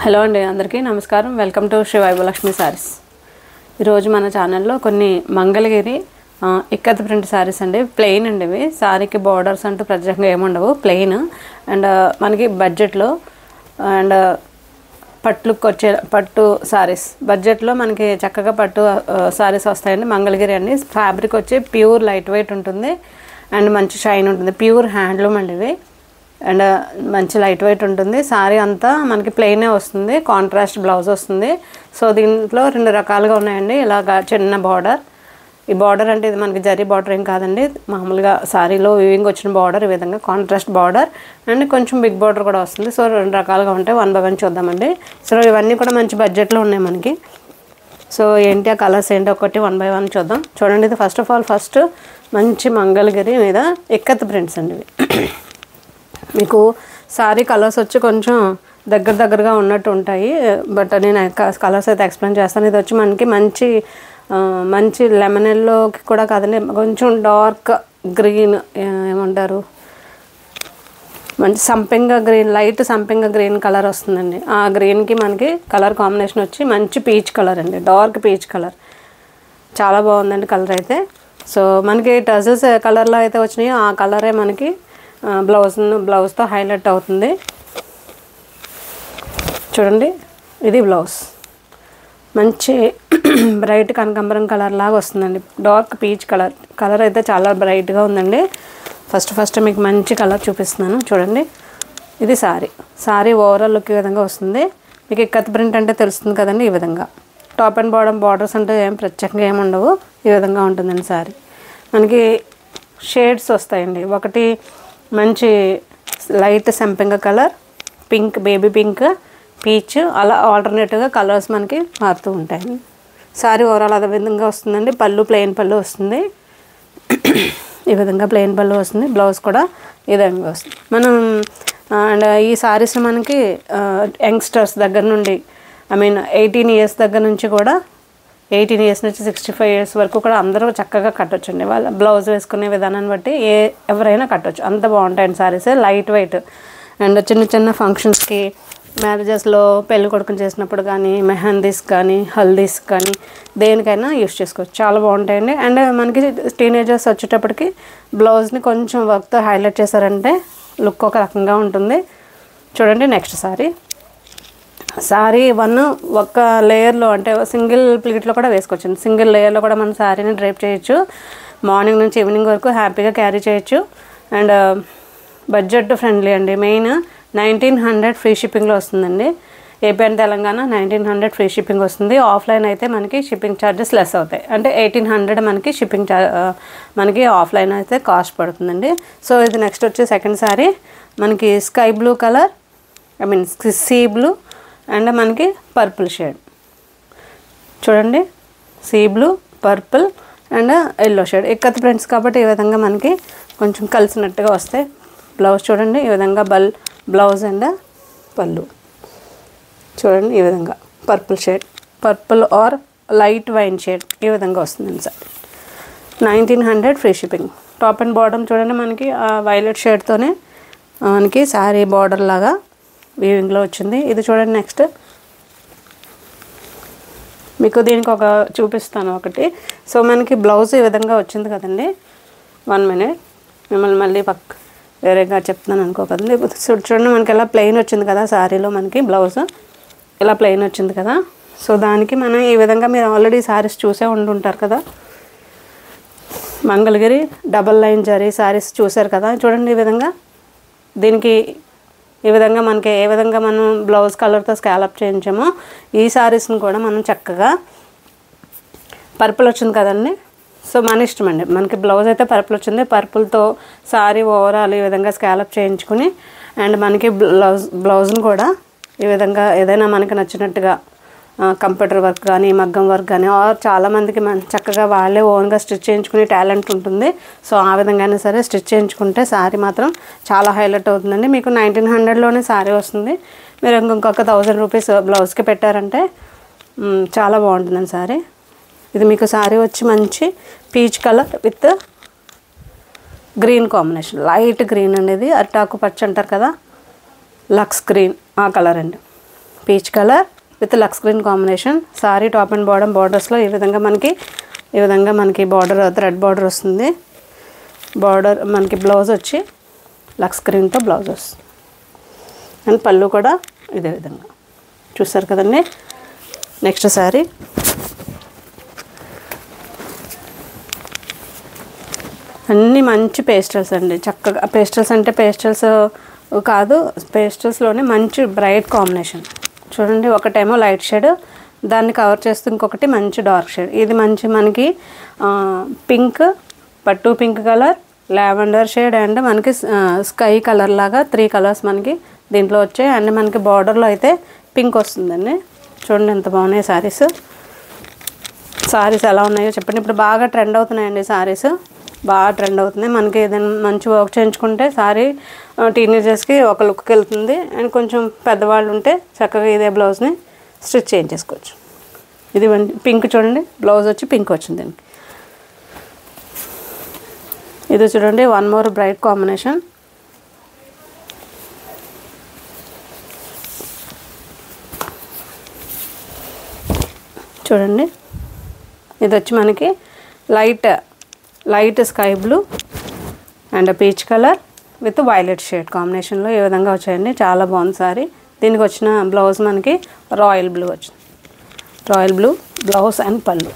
Hello అండి, అందరికీ నమస్కారం. Welcome to Shri Vaibhavalakshmi sarees. ఈరోజు మన ఛానల్లో కొన్ని మంగళగిరి ఇక్కత్ ప్రింట్ సారీస్ అండి. ప్లెయిన్ అండి ఇవి. సారీకి బార్డర్స్ అంటూ ప్రత్యేకంగా ఏముండవు, ప్లెయిన్. అండ్ మనకి బడ్జెట్లో అండ్ పట్టుకు వచ్చే పట్టు సారీస్ బడ్జెట్లో మనకి చక్కగా పట్టు సారీస్ వస్తాయండి. మంగళగిరి అండి. ఫ్యాబ్రిక్ వచ్చి ప్యూర్ లైట్ వెయిట్ ఉంటుంది అండ్ మంచి షైన్ ఉంటుంది. ప్యూర్ హ్యాండ్లూమ్ అండి ఇవి. అండ్ మంచి లైట్ వెయిట్ ఉంటుంది. సారీ అంతా మనకి ప్లెయినే వస్తుంది, కాంట్రాస్ట్ బ్లౌజ్ వస్తుంది. సో దీంట్లో రెండు రకాలుగా ఉన్నాయండి. ఇలాగా చిన్న బార్డర్, ఈ బార్డర్ అంటే ఇది మనకి జరీ బార్డర్ ఏం కాదండి, మామూలుగా సారీలో వీవింగ్ వచ్చిన బార్డర్. ఈ విధంగా కాంట్రాస్ట్ బార్డర్ అండ్ కొంచెం బిగ్ బార్డర్ కూడా వస్తుంది. సో రెండు రకాలుగా ఉంటాయి. 1 by 1 చూద్దామండి. సో ఇవన్నీ కూడా మంచి బడ్జెట్లో ఉన్నాయి మనకి. సో ఏంటి ఆ కలర్స్ ఏంటి ఒకటి 1 by 1 చూద్దాం. చూడండి, ఇది ఫస్ట్ మంచి మంగళగిరి మీద ఇక్కత్ ప్రింట్స్ అండి ఇవి. మీకు సారీ కలర్స్ వచ్చి కొంచెం దగ్గరగా ఉన్నట్టు ఉంటాయి, బట్ నేను కలర్స్ అయితే ఎక్స్ప్లెయిన్ చేస్తాను. ఇది వచ్చి మనకి మంచి లెమన్ ఎల్లోకి కూడా కాదండి, కొంచెం డార్క్ గ్రీన్ ఏమంటారు, మంచి సంపెంగ గ్రీన్, లైట్ సంపెంగ గ్రీన్ కలర్ వస్తుందండి. ఆ గ్రీన్కి మనకి కలర్ కాంబినేషన్ వచ్చి మంచి పీచ్ కలర్ అండి, డార్క్ పీచ్ కలర్. చాలా బాగుందండి కలర్ అయితే. సో మనకి టజల్స్ కలర్లో అయితే వచ్చినాయో ఆ కలరే మనకి బ్లౌజ్తో హైలైట్ అవుతుంది. చూడండి, ఇది బ్లౌజ్ మంచి బ్రైట్ కనకాంబరం కలర్ లాగా వస్తుందండి. డార్క్ పీచ్ కలర్ అయితే చాలా బ్రైట్గా ఉందండి. ఫస్ట్ మీకు మంచి కలర్ చూపిస్తున్నాను. చూడండి, ఇది సారీ ఓవరాల్ లుక్ ఈ విధంగా వస్తుంది. మీకు ఇక్కత్ ప్రింట్ అంటే తెలుస్తుంది కదండి. ఈ విధంగా టాప్ అండ్ బాటమ్ బార్డర్స్ అంటే ఏం ప్రత్యేకంగా ఏమి ఉండవు, ఈ విధంగా ఉంటుందండి సారీ. మనకి షేడ్స్ వస్తాయండి. ఒకటి మంచి లైట్ సంపెంగ colour, pink, baby pink, peach, అలా ఆల్టర్నేటివ్గా కలర్స్ మనకి మారుతూ ఉంటాయి. సారీ ఓవరాల్ అదే విధంగా వస్తుందండి. ప్లెయిన్ పళ్ళు వస్తుంది. ఈ విధంగా ప్లెయిన్ పళ్ళు వస్తుంది. బ్లౌజ్ కూడా ఈ విధంగా వస్తుంది. మనం అండ్ ఈ సారీస్ మనకి యంగ్స్టర్స్ దగ్గర నుండి 18 ఇయర్స్ దగ్గర నుంచి కూడా 18 ఇయర్స్ నుంచి 65 ఇయర్స్ వరకు కూడా అందరూ చక్కగా కట్టొచ్చండి. వాళ్ళ బ్లౌజ్ వేసుకునే విధానాన్ని బట్టి ఎవరైనా కట్టొచ్చు. అంత బాగుంటాయండి సారీస్, లైట్ వెయిట్. అండ్ చిన్న ఫంక్షన్స్కి, మ్యారేజెస్లో పెళ్లి కొడుకుని చేసినప్పుడు కానీ, మెహందీస్ కానీ, హల్దీస్ కానీ దేనికైనా యూస్ చేసుకోవచ్చు. చాలా బాగుంటాయండి. అండ్ మనకి టీనేజర్స్ వచ్చేటప్పటికి బ్లౌజ్ని కొంచెం వర్క్తో హైలైట్ చేశారంటే లుక్ ఒక రకంగా ఉంటుంది. చూడండి, నెక్స్ట్ సారీ 1 ఒక్క లేయర్లో అంటే సింగిల్ ప్లీట్లో కూడా వేసుకోవచ్చు. సింగిల్ లేయర్లో కూడా మన సారీని డ్రైప్ చేయొచ్చు. మార్నింగ్ నుంచి ఈవినింగ్ వరకు హ్యాపీగా క్యారీ చేయొచ్చు. అండ్ బడ్జెట్ ఫ్రెండ్లీ అండి. మెయిన్ 1900 ఫ్రీ షిప్పింగ్లో వస్తుందండి. AP and Telangana 1900 free shipping వస్తుంది. ఆఫ్లైన్ అయితే మనకి షిప్పింగ్ ఛార్జెస్ లెస్ అవుతాయి. అంటే 1800 మనకి మనకి ఆఫ్లైన్ అయితే కాస్ట్ పడుతుందండి. సో ఇది నెక్స్ట్ వచ్చి సెకండ్ సారీ మనకి sky blue colour, sea blue and మనకి పర్పుల్ షేడ్. చూడండి, sea blue, purple and yellow shade. Ikat prints కాబట్టి ఈ విధంగా మనకి కొంచెం కలిసినట్టుగా వస్తాయి. బ్లౌజ్ చూడండి, ఈ విధంగా బ్లౌజ్ అండ్ పళ్ళు చూడండి, ఈ విధంగా purple are light wine shade ఈ విధంగా వస్తుందండి sir. 1900 free shipping. Top and bottom చూడండి, మనకి వైలెట్ షేడ్తోనే మనకి శారీ బార్డర్ లాగా వీవింగ్లో వచ్చింది. ఇది చూడండి, నెక్స్ట్ మీకు దీనికి ఒక చూపిస్తాను ఒకటి. సో మనకి బ్లౌజ్ ఈ విధంగా వచ్చింది కదండి. 1 minute, మిమ్మల్ని మళ్ళీ వేరేగా చెప్తున్నాను అనుకోకదండి. చూడండి, మనకి ఎలా ప్లెయిన్ వచ్చింది కదా శారీలో, మనకి బ్లౌజ్ ఇలా ప్లెయిన్ వచ్చింది కదా. సో దానికి మనం ఈ విధంగా, మీరు ఆల్రెడీ శారీస్ చూసే ఉండుంటారు కదా, మంగళగిరి డబల్ లైన్ జరీ శారీస్ చూసారు కదా. చూడండి, ఈ విధంగా దీనికి ఈ విధంగా మనకి ఏ విధంగా మనం బ్లౌజ్ కలర్తో స్కాలప్ చేయించామో ఈ శారీస్ని కూడా మనం చక్కగా పర్పుల్ వచ్చింది కదండి. సో మన ఇష్టం అండి. మనకి బ్లౌజ్ అయితే పర్పుల్ వచ్చింది. పర్పుల్తో శారీ ఓవరాల్ ఈ విధంగా స్కాలప్ చేయించుకుని అండ్ మనకి బ్లౌజ్ని కూడా ఈ విధంగా ఏదైనా మనకి నచ్చినట్టుగా కంప్యూటర్ వర్క్ కానీ, మగ్గం వర్క్ కానీ, చాలామందికి చక్కగా వాళ్ళే ఓన్గా స్టిచ్ చేయించుకునే టాలెంట్ ఉంటుంది. సో ఆ విధంగానే సరే స్టిచ్ చేయించుకుంటే శారీ మాత్రం చాలా హైలైట్ అవుతుందండి. మీకు 1900లోనే శారీ వస్తుంది. మీరు ఇంకొక 1000 రూపీస్ బ్లౌజ్కి పెట్టారంటే చాలా బాగుంటుందండి శారీ. ఇది మీకు శారీ వచ్చి మంచి peach colour with green combination, light green అనేది, అట్టాకు పచ్చ అంటారు కదా, లక్స్ గ్రీన్ ఆ కలర్ అండి. Peach colour with lux green combination. Sari top and bottom బార్డర్స్లో ఈ విధంగా మనకి బార్డర్ థ్రెడ్ బార్డర్ వస్తుంది. బార్డర్ మనకి బ్లౌజ్ వచ్చి లక్స్ గ్రీన్తో బ్లౌజ్ వస్తుంది. అండ్ పళ్ళు కూడా ఇదే విధంగా చూస్తారు కదండి. నెక్స్ట్ శారీ అన్నీ మంచి పేస్టల్స్ అండి. చక్కగా పేస్టల్స్ అంటే పేస్టల్స్ కాదు, పేస్టల్స్లోనే మంచి బ్రైట్ కాంబినేషన్ చూడండి. ఒకటేమో లైట్ షేడ్, దాన్ని కవర్ చేస్తూ ఇంకొకటి మంచి డార్క్ షేడ్. ఇది మంచి మనకి పింక్, పట్టు pink colour, lavender shade and మనకి స్కై కలర్ లాగా 3 కలర్స్ మనకి దీంట్లో వచ్చాయి. అండ్ మనకి బార్డర్లో అయితే పింక్ వస్తుందండి. చూడండి ఎంత బాగున్నాయి శారీస్. శారీస్ ఎలా ఉన్నాయో చెప్పండి. ఇప్పుడు బాగా ట్రెండ్ అవుతున్నాయండి శారీస్, బాగా ట్రెండ్ అవుతుంది. మనకి ఏదైనా మంచి వర్క్ చేయించుకుంటే శారీ టీనేజర్స్కి ఒక లుక్కి వెళ్తుంది. అండ్ కొంచెం పెద్దవాళ్ళు ఉంటే చక్కగా ఇదే బ్లౌజ్ని స్టిచ్ చేయించేసుకోవచ్చు. ఇది పింక్ చూడండి, బ్లౌజ్ వచ్చి పింక్ వచ్చింది దీనికి. ఇది చూడండి వన్ మోర్ బ్రైట్ కాంబినేషన్. చూడండి ఇది వచ్చి మనకి light sky blue and peach colour with violet shade కాంబినేషన్లో ఈ విధంగా వచ్చాయండి. చాలా బాగుంది సారీ. దీనికి వచ్చిన బ్లౌజ్ మనకి రాయల్ బ్లూ వచ్చింది. రాయల్ బ్లూ బ్లౌజ్ అండ్ పళ్ళు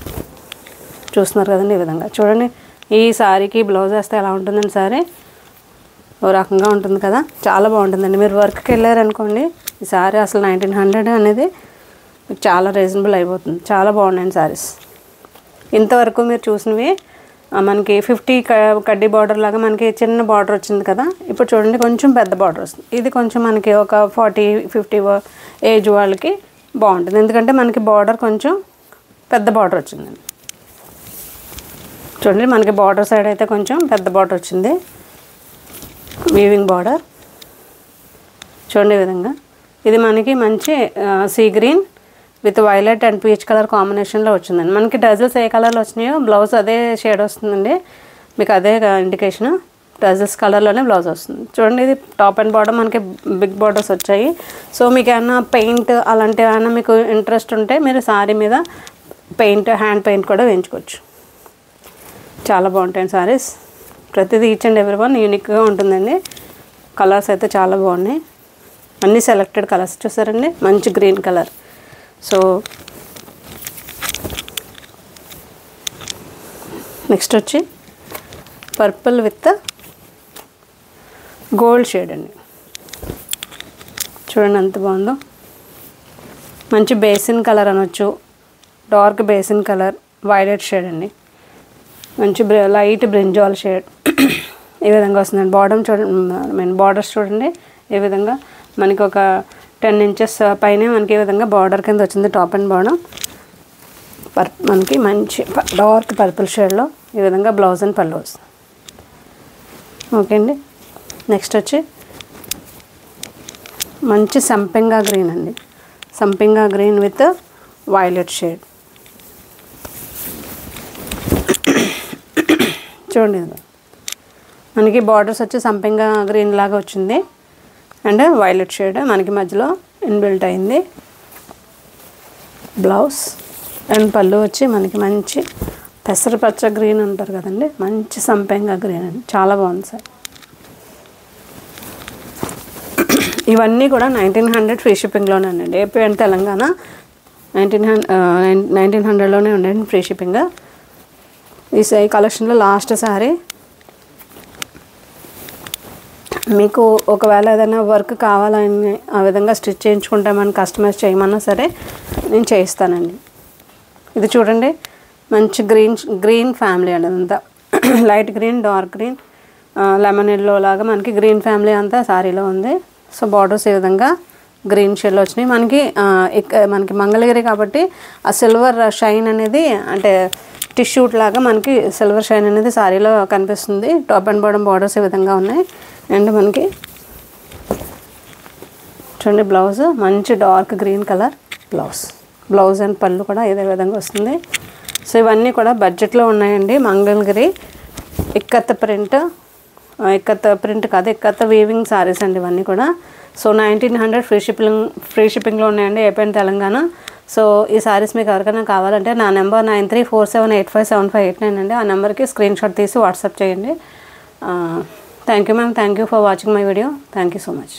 చూస్తున్నారు కదండి. ఈ విధంగా చూడండి. ఈ సారీకి బ్లౌజ్ వేస్తే ఎలా ఉంటుందండి సారీ, ఓ రకంగా ఉంటుంది కదా, చాలా బాగుంటుందండి. మీరు వర్క్కి వెళ్ళారనుకోండి ఈ సారీ అసలు 1900 అనేది చాలా రీజనబుల్ అయిపోతుంది. చాలా బాగున్నాయండి సారీస్. ఇంతవరకు మీరు చూసినవి మనకి 50 కడ్డీ బార్డర్ లాగా మనకి చిన్న బార్డర్ వచ్చింది కదా. ఇప్పుడు చూడండి కొంచెం పెద్ద బార్డర్ వస్తుంది. ఇది కొంచెం మనకి ఒక 40-50 ఏజ్ వాళ్ళకి బాగుంటుంది, ఎందుకంటే మనకి బార్డర్ కొంచెం పెద్ద బార్డర్ వచ్చిందండి. చూడండి మనకి బార్డర్ సైడ్ అయితే కొంచెం పెద్ద బార్డర్ వచ్చింది, వీవింగ్ బార్డర్. చూడండి ఈ విధంగా. ఇది మనకి మంచి sea green with violet and peach colour కాంబినేషన్లో వచ్చిందండి. మనకి డజల్స్ ఏ కలర్లో వచ్చినాయో బ్లౌజ్ అదే షేడ్ వస్తుందండి. మీకు అదే ఇండికేషన్, డజల్స్ కలర్లోనే బ్లౌజ్ వస్తుంది. చూడండి ఇది టాప్ అండ్ బాటమ్ మనకి బిగ్ బార్డర్స్ వచ్చాయి. సో మీకు ఏమైనా పెయింట్ అలాంటివి ఏమైనా మీకు ఇంట్రెస్ట్ ఉంటే మీరు సారీ మీద హ్యాండ్ పెయింట్ కూడా వేయించుకోవచ్చు. చాలా బాగుంటాయి సారీస్. ప్రతిదీ ఈచ్ అండ్ ఎవ్రీ వన్ యూనిక్గా ఉంటుందండి. కలర్స్ అయితే చాలా బాగున్నాయి, అన్నీ సెలెక్టెడ్ కలర్స్ చూసారండి. మంచి గ్రీన్ కలర్. సో నెక్స్ట్ వచ్చి పర్పుల్ విత్ గోల్డ్ షేడ్ అండి. చూడండి ఎంత బాగుందో. మంచి బేసిన్ కలర్ అనొచ్చు, dark basin colour, violet shade అండి. మంచి లైట్ బ్రింజాల్ షేడ్ ఈ విధంగా వస్తుందండి. బార్డర్స్ చూడండి ఈ విధంగా మనకి ఒక 10 ఇంచెస్ పైనే మనకి ఈ విధంగా బార్డర్ కింద వచ్చింది టాప్ అండ్ బాటమ్. మనకి మంచి డార్క్ పర్పుల్ షేడ్లో ఈ విధంగా బ్లౌజ్ అండ్ పళ్ళు వస్తుంది. ఓకే అండి. నెక్స్ట్ వచ్చి మంచి సంపెంగా గ్రీన్ అండి. సంపెంగా గ్రీన్ విత్ వైలెట్ షేడ్. చూడండి మనకి బార్డర్స్ వచ్చి సంపెంగా గ్రీన్ లాగా వచ్చింది అండ్ వైలెట్ షేడ్ మనకి మధ్యలో ఇన్బిల్ట్ అయింది. బ్లౌజ్ అండ్ పళ్ళు వచ్చి మనకి మంచి పెసరపచ్చ గ్రీన్ అంటారు కదండి, మంచి సంపెంగా గ్రీన్ అండి. చాలా బాగుంది సార్. ఇవన్నీ కూడా 1900 ఫ్రీ షిప్పింగ్లోనే ఉండండి. ఏపీ అండ్ తెలంగాణ 1900లోనే ఉండండి ఫ్రీ షిప్పింగ్. ఈ కలెక్షన్లో లాస్ట్ సారీ మీకు ఒకవేళ ఏదైనా వర్క్ కావాలని ఆ విధంగా స్టిచ్ చేయించుకుంటామని కస్టమైజ్ చేయమన్నా సరే నేను చేయిస్తానండి. ఇది చూడండి మంచి గ్రీన్ ఫ్యామిలీ అండి. అదంతా light green, dark green, lemon yellow లాగా మనకి గ్రీన్ ఫ్యామిలీ అంతా సారీలో ఉంది. సో బార్డర్స్ ఈ విధంగా గ్రీన్ షేడ్లో వచ్చినాయి. మనకి మంగళగిరి కాబట్టి ఆ సిల్వర్ షైన్ అనేది అంటే టిష్యూట్ లాగా మనకి సిల్వర్ షైన్ అనేది సారీలో కనిపిస్తుంది. టాప్ అండ్ బాటమ్ బార్డర్స్ ఈ విధంగా ఉన్నాయి. అండ్ మనకి చూడండి బ్లౌజ్ మంచి dark green colour blouse and పళ్ళు కూడా ఇదే విధంగా వస్తుంది. సో ఇవన్నీ కూడా బడ్జెట్లో ఉన్నాయండి. మంగళగిరి ఇక్కత్ ప్రింట్ కాదు, ఇక్కత్ వీవింగ్ సారీస్ అండి ఇవన్నీ కూడా. సో 1900 ఫ్రీ షిప్పింగ్లో ఉన్నాయండి, ఏపీ అండ్ తెలంగాణ. సో ఈ సారీస్ మీకు ఎవరికైనా కావాలంటే నా నెంబర్ 9347857589 అండి. ఆ నెంబర్కి స్క్రీన్ షాట్ తీసి వాట్సాప్ చేయండి. Thank you ma'am, thank you for watching my video. Thank you so much.